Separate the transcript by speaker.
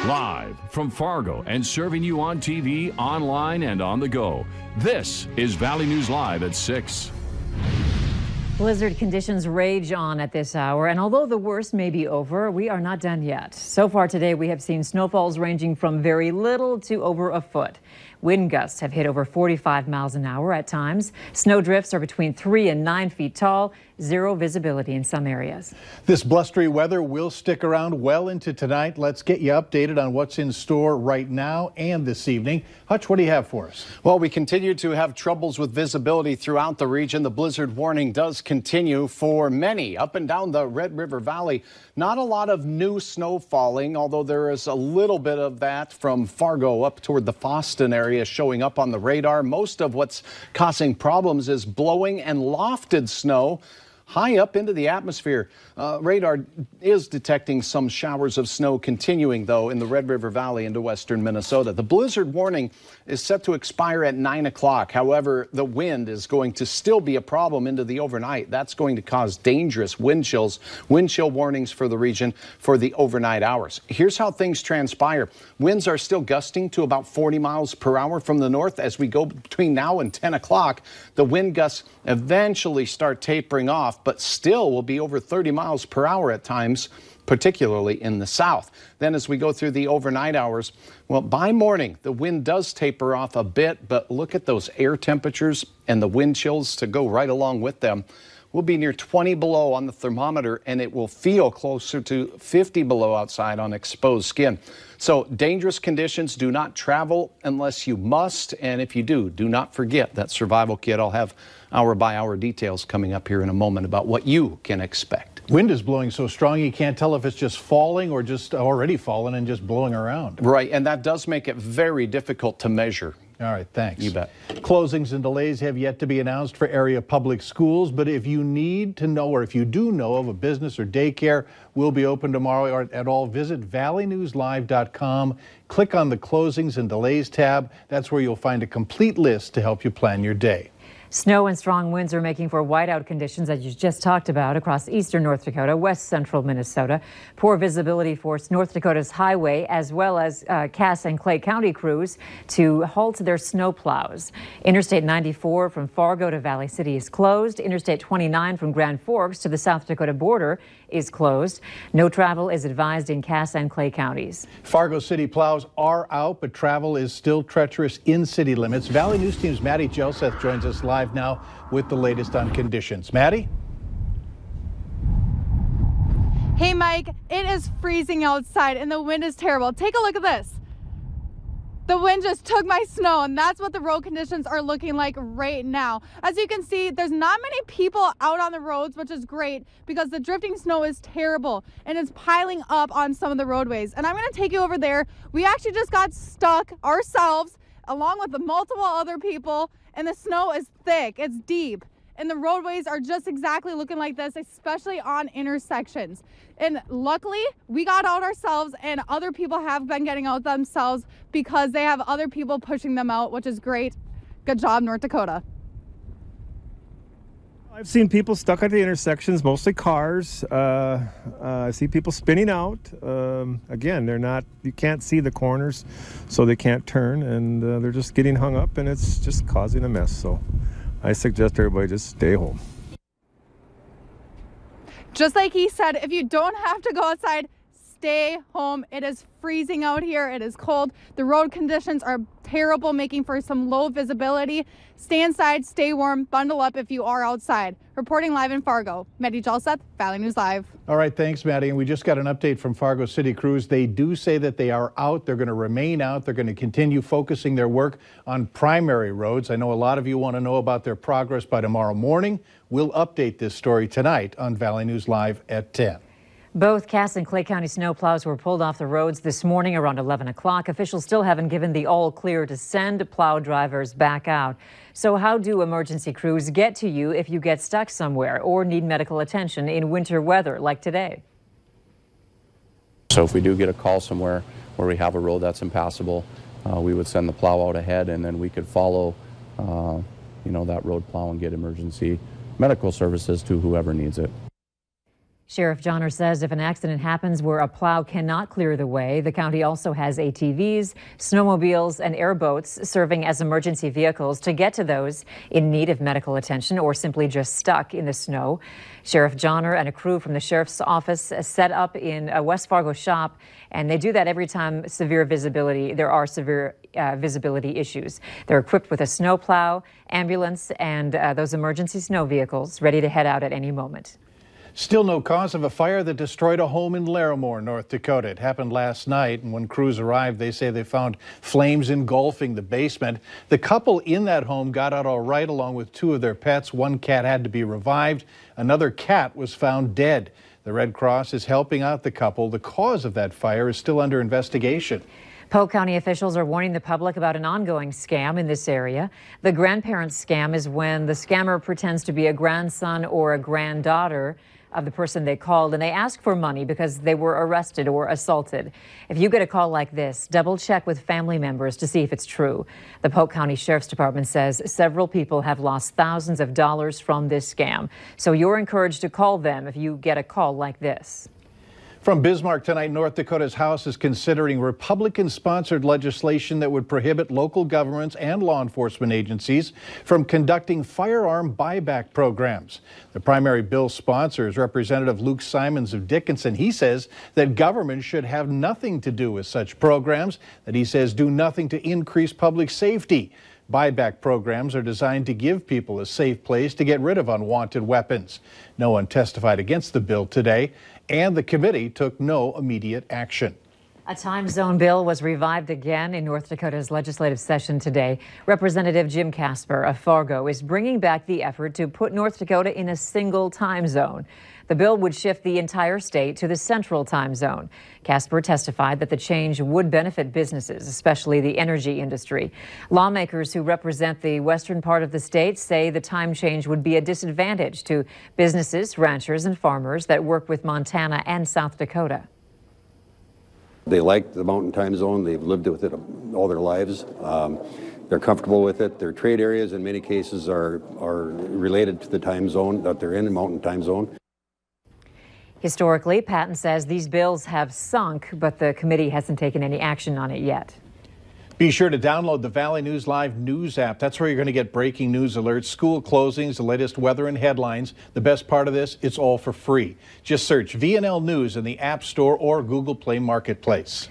Speaker 1: Live from Fargo and serving you on TV, online, and on the go. This is Valley News Live at 6.
Speaker 2: Blizzard conditions rage on at this hour, and although the worst may be over, we are not done yet. So far today, we have seen snowfalls ranging from very little to over a foot. Wind gusts have hit over 45 miles an hour at times. Snow drifts are between 3 and 9 feet tall. Zero visibility in some areas.
Speaker 3: This blustery weather will stick around well into tonight. Let's get you updated on what's in store right now and this evening. Hutch, what do you have for us?
Speaker 4: Well, we continue to have troubles with visibility throughout the region. The blizzard warning does continue for many up and down the Red River Valley. Not a lot of new snow falling, although there is a little bit of that from Fargo up toward the Fosston area showing up on the radar. Most of what's causing problems is blowing and lofted snow high up into the atmosphere. Radar is detecting some showers of snow continuing, though, in the Red River Valley into western Minnesota. The blizzard warning is set to expire at 9 o'clock. However, the wind is going to still be a problem into the overnight. That's going to cause dangerous wind chills. Wind chill warnings for the region for the overnight hours. Here's how things transpire. Winds are still gusting to about 40 miles per hour from the north. As we go between now and 10 o'clock, the wind gusts eventually start tapering off, but still will be over 30 miles per hour at times, particularly in the south. Then as we go through the overnight hours, well, by morning, the wind does taper off a bit, but look at those air temperatures and the wind chills to go right along with them. We'll be near 20 below on the thermometer, and it will feel closer to 50 below outside on exposed skin. So dangerous conditions. Do not travel unless you must. And if you do, do not forget that survival kit. I'll have hour-by-hour details coming up here in a moment about what you can expect.
Speaker 3: Wind is blowing so strong you can't tell if it's just falling or just already fallen and just blowing around.
Speaker 4: Right, and that does make it very difficult to measure.
Speaker 3: All right, thanks.
Speaker 4: You bet.
Speaker 3: Closings and delays have yet to be announced for area public schools, but if you need to know, or if you do know of a business or daycare will be open tomorrow or at all, visit valleynewslive.com. Click on the closings and delays tab. That's where you'll find a complete list to help you plan your day.
Speaker 2: Snow and strong winds are making for whiteout conditions, as you just talked about, across eastern North Dakota, west central Minnesota. Poor visibility forced North Dakota's highway as well as Cass and Clay County crews to halt their snow plows. Interstate 94 from Fargo to Valley City is closed. Interstate 29 from Grand Forks to the South Dakota border is closed. No travel is advised in Cass and Clay counties.
Speaker 3: Fargo City plows are out, but travel is still treacherous in city limits. Valley News Team's Maddie Joseph joins us live now with the latest on conditions. Maddie?
Speaker 5: Hey, Mike, it is freezing outside and the wind is terrible. Take a look at this. The wind just took my snow, and that's what the road conditions are looking like right now. As you can see, there's not many people out on the roads, which is great because the drifting snow is terrible and it's piling up on some of the roadways. And I'm going to take you over there. We actually just got stuck ourselves along with the multiple other people, and the snow is thick, it's deep, and the roadways are just exactly looking like this, especially on intersections. And luckily, we got out ourselves, and other people have been getting out themselves because they have other people pushing them out, which is great. Good job, North Dakota.
Speaker 6: I've seen people stuck at the intersections, mostly cars. I see people spinning out. Again, you can't see the corners, so they can't turn, and they're just getting hung up, and it's just causing a mess. So I suggest everybody just stay home.
Speaker 5: Just like he said, if you don't have to go outside, stay home. It is freezing out here. It is cold. The road conditions are terrible, making for some low visibility. Stay inside, stay warm, bundle up if you are outside. Reporting live in Fargo, Maddie Jalseth, Valley News Live.
Speaker 3: All right, thanks, Maddie. And we just got an update from Fargo City Crews. They do say that they are out. They're going to remain out. They're going to continue focusing their work on primary roads. I know a lot of you want to know about their progress by tomorrow morning. We'll update this story tonight on Valley News Live at 10.
Speaker 2: Both Cass and Clay County snowplows were pulled off the roads this morning around 11 o'clock. Officials still haven't given the all clear to send plow drivers back out. So how do emergency crews get to you if you get stuck somewhere or need medical attention in winter weather like today?
Speaker 7: So if we do get a call somewhere where we have a road that's impassable, we would send the plow out ahead, and then we could follow that road plow and get emergency medical services to whoever needs it.
Speaker 2: Sheriff Johnner says if an accident happens where a plow cannot clear the way, the county also has ATVs, snowmobiles, and airboats serving as emergency vehicles to get to those in need of medical attention or simply just stuck in the snow. Sheriff Johnner and a crew from the sheriff's office set up in a West Fargo shop, and they do that every time there are severe visibility issues. They're equipped with a snowplow, ambulance, and those emergency snow vehicles ready to head out at any moment.
Speaker 3: Still no cause of a fire that destroyed a home in Larimore, North Dakota. It happened last night, and when crews arrived, they say they found flames engulfing the basement. The couple in that home got out all right, along with two of their pets. One cat had to be revived. Another cat was found dead. The Red Cross is helping out the couple. The cause of that fire is still under investigation.
Speaker 2: Polk County officials are warning the public about an ongoing scam in this area. The grandparent scam is when the scammer pretends to be a grandson or a granddaughter of the person they called, and they ask for money because they were arrested or assaulted. If you get a call like this, double check with family members to see if it's true. The Polk County Sheriff's Department says several people have lost thousands of dollars from this scam. So you're encouraged to call them if you get a call like this.
Speaker 3: From Bismarck tonight, North Dakota's House is considering Republican-sponsored legislation that would prohibit local governments and law enforcement agencies from conducting firearm buyback programs. The primary bill sponsor is Representative Luke Simons of Dickinson. He says that government should have nothing to do with such programs, that he says do nothing to increase public safety. Buyback programs are designed to give people a safe place to get rid of unwanted weapons. No one testified against the bill today, and the committee took no immediate action.
Speaker 2: A time zone bill was revived again in North Dakota's legislative session today. Representative Jim Casper of Fargo is bringing back the effort to put North Dakota in a single time zone. The bill would shift the entire state to the central time zone. Casper testified that the change would benefit businesses, especially the energy industry. Lawmakers who represent the western part of the state say the time change would be a disadvantage to businesses, ranchers, and farmers that work with Montana and South Dakota.
Speaker 8: They like the mountain time zone. They've lived with it all their lives. They're comfortable with it. Their trade areas in many cases are related to the time zone that they're in, the mountain time zone.
Speaker 2: Historically, Patton says these bills have sunk, but the committee hasn't taken any action on it yet.
Speaker 3: Be sure to download the Valley News Live news app. That's where you're going to get breaking news alerts, school closings, the latest weather and headlines. The best part of this, it's all for free. Just search VNL News in the App Store or Google Play Marketplace.